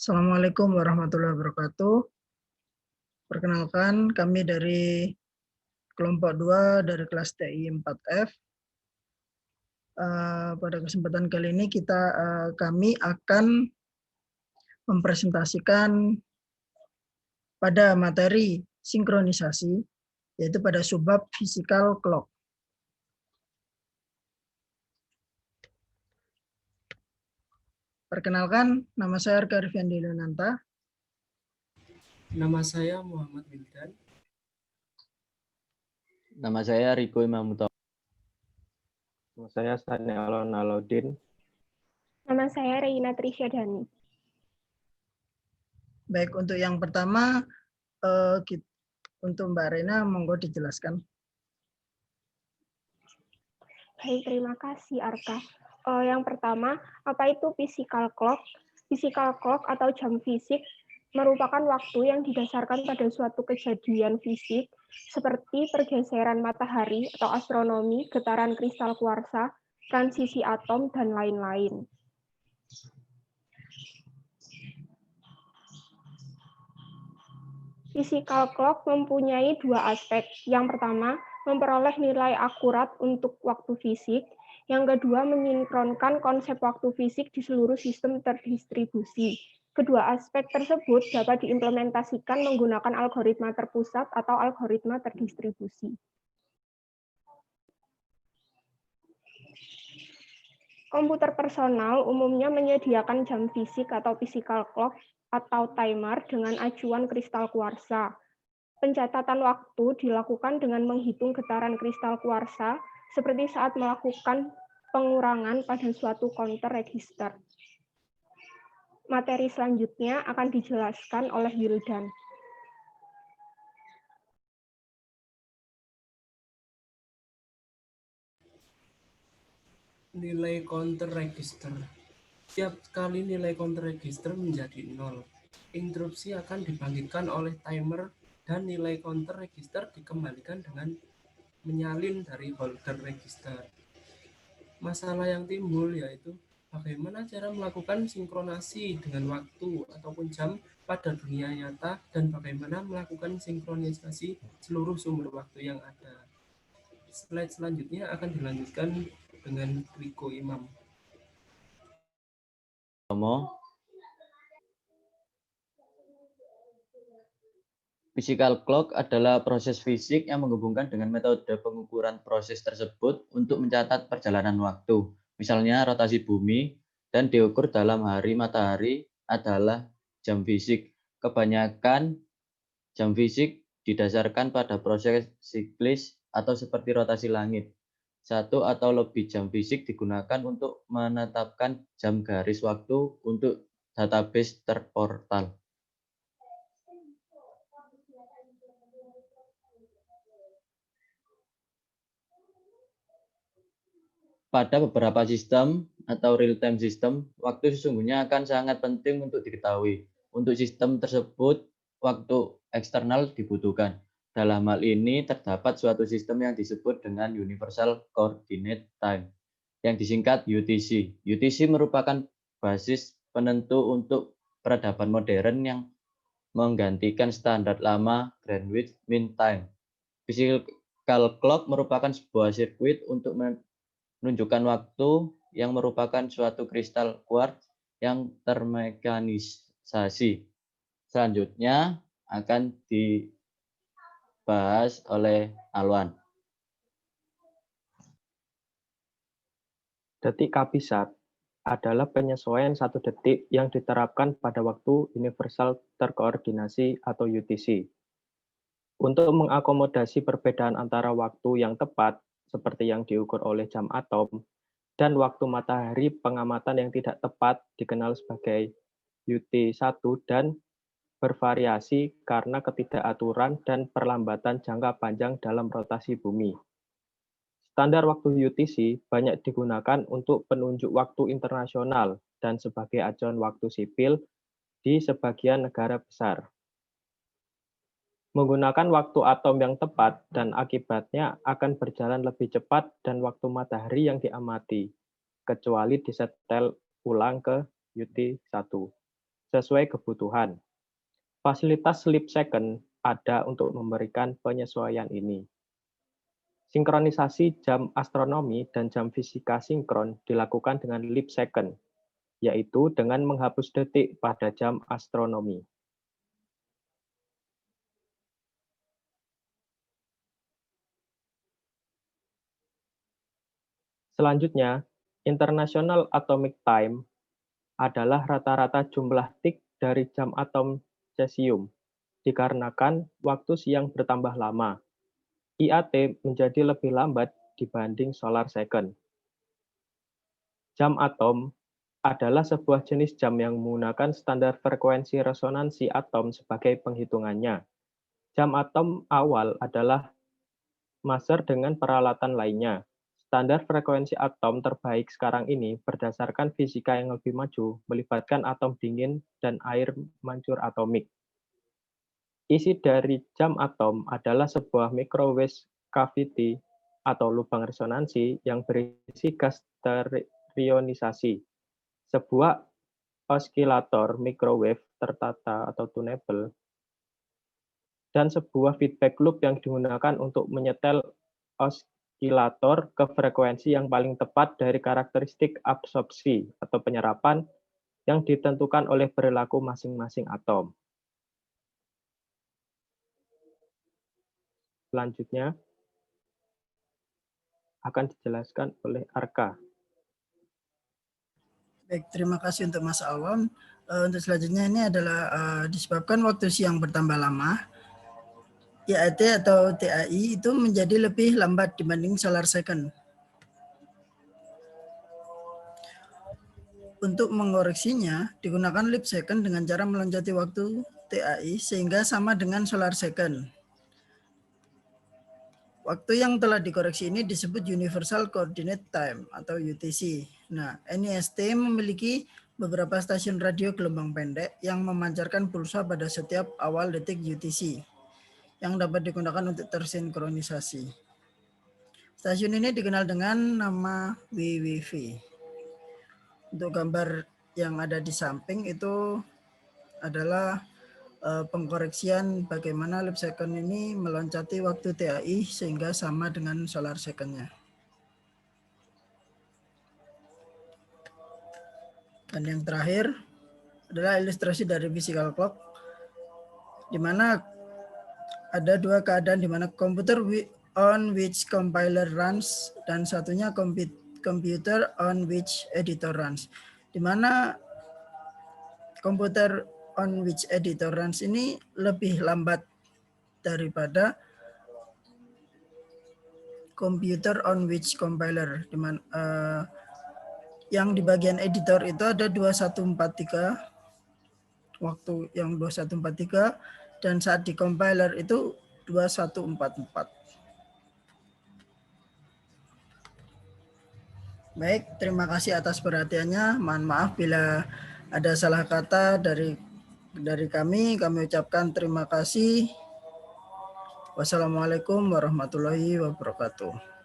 Assalamualaikum warahmatullahi wabarakatuh. Perkenalkan, kami dari kelompok 2 dari kelas TI 4F. Pada kesempatan kali ini kami akan mempresentasikan pada materi sinkronisasi, yaitu pada subbab physical clock. Perkenalkan, nama saya Arka Rifiandi Lunanta. Nama saya Muhammad Wildan. Nama saya Riko Imamuto. Nama saya Sani Alon Alodin. Nama saya Reina Trisyadani. Baik, untuk yang pertama, untuk Mbak Reina, monggo dijelaskan. Baik, terima kasih Arka. Yang pertama, apa itu physical clock? Physical clock atau jam fisik merupakan waktu yang didasarkan pada suatu kejadian fisik seperti pergeseran matahari atau astronomi, getaran kristal kuarsa, transisi atom, dan lain-lain. Physical clock mempunyai dua aspek. Yang pertama, memperoleh nilai akurat untuk waktu fisik. Yang kedua, mensinkronkan konsep waktu fisik di seluruh sistem terdistribusi. Kedua aspek tersebut dapat diimplementasikan menggunakan algoritma terpusat atau algoritma terdistribusi. Komputer personal umumnya menyediakan jam fisik atau physical clock atau timer dengan acuan kristal kuarsa. Pencatatan waktu dilakukan dengan menghitung getaran kristal kuarsa seperti saat melakukan pengurangan pada suatu counter register. Materi selanjutnya akan dijelaskan oleh Wildan. Nilai counter register. Setiap kali nilai counter register menjadi 0, interupsi akan dibangkitkan oleh timer dan nilai counter register dikembalikan dengan menyalin dari holder register. Masalah yang timbul yaitu bagaimana cara melakukan sinkronasi dengan waktu ataupun jam pada dunia nyata dan bagaimana melakukan sinkronisasi seluruh sumber waktu yang ada. Slide selanjutnya akan dilanjutkan dengan Riko Imam. Physical clock adalah proses fisik yang menghubungkan dengan metode pengukuran proses tersebut untuk mencatat perjalanan waktu. Misalnya rotasi bumi dan diukur dalam hari matahari adalah jam fisik. Kebanyakan jam fisik didasarkan pada proses siklis atau seperti rotasi langit. Satu atau lebih jam fisik digunakan untuk menetapkan jam garis waktu untuk database terportal. Pada beberapa sistem atau real-time system, waktu sesungguhnya akan sangat penting untuk diketahui. Untuk sistem tersebut, waktu eksternal dibutuhkan. Dalam hal ini, terdapat suatu sistem yang disebut dengan Universal Coordinate Time, yang disingkat UTC. UTC merupakan basis penentu untuk peradaban modern yang menggantikan standar lama Greenwich Mean Time. Physical clock merupakan sebuah sirkuit untuk menunjukkan waktu yang merupakan suatu kristal quartz yang termekanisasi. Selanjutnya akan dibahas oleh Alwan. Detik kabisat adalah penyesuaian 1 detik yang diterapkan pada waktu universal terkoordinasi atau UTC. Untuk mengakomodasi perbedaan antara waktu yang tepat, seperti yang diukur oleh jam atom, dan waktu matahari pengamatan yang tidak tepat dikenal sebagai UT1 dan bervariasi karena ketidakaturan dan perlambatan jangka panjang dalam rotasi bumi. Standar waktu UTC banyak digunakan untuk penunjuk waktu internasional dan sebagai acuan waktu sipil di sebagian negara besar. Menggunakan waktu atom yang tepat dan akibatnya akan berjalan lebih cepat dan waktu matahari yang diamati, kecuali disetel ulang ke UT1. sesuai kebutuhan. Fasilitas sleep second ada untuk memberikan penyesuaian ini. Sinkronisasi jam astronomi dan jam fisika sinkron dilakukan dengan leap second, yaitu dengan menghapus detik pada jam astronomi. Selanjutnya, International Atomic Time adalah rata-rata jumlah tik dari jam atom cesium, dikarenakan waktu siang bertambah lama. IAT menjadi lebih lambat dibanding solar second. Jam atom adalah sebuah jenis jam yang menggunakan standar frekuensi resonansi atom sebagai penghitungannya. Jam atom awal adalah maser dengan peralatan lainnya. Standar frekuensi atom terbaik sekarang ini berdasarkan fisika yang lebih maju, melibatkan atom dingin dan air mancur atomik. Isi dari jam atom adalah sebuah microwave cavity atau lubang resonansi yang berisi gas sterionisasi. Sebuah osilator microwave tertata atau tunable dan sebuah feedback loop yang digunakan untuk menyetel osilator ke frekuensi yang paling tepat dari karakteristik absorpsi atau penyerapan yang ditentukan oleh perilaku masing-masing atom. Selanjutnya akan dijelaskan oleh Arka. Baik, terima kasih untuk Mas Awam. Untuk selanjutnya ini adalah disebabkan waktu siang bertambah lama, IAT atau TAI itu menjadi lebih lambat dibanding solar second. Untuk mengoreksinya, digunakan leap second dengan cara meloncati waktu TAI sehingga sama dengan solar second. Waktu yang telah dikoreksi ini disebut Universal Coordinate Time atau UTC. Nah, NIST memiliki beberapa stasiun radio gelombang pendek yang memancarkan pulsa pada setiap awal detik UTC yang dapat digunakan untuk tersinkronisasi. Stasiun ini dikenal dengan nama WWV. Untuk gambar yang ada di samping itu adalah pengkoreksian bagaimana leap second ini meloncati waktu TAI sehingga sama dengan solar second-nya. Dan yang terakhir adalah ilustrasi dari physical clock, di mana ada dua keadaan di mana komputer on which compiler runs dan satunya computer on which editor runs. Di mana komputer on which editor runs ini lebih lambat daripada computer on which compiler, di mana yang di bagian editor itu ada 2143 waktu yang 2143 dan saat di compiler itu 2144. Baik, terima kasih atas perhatiannya. Mohon maaf bila ada salah kata dari kami ucapkan terima kasih. Wassalamualaikum warahmatullahi wabarakatuh.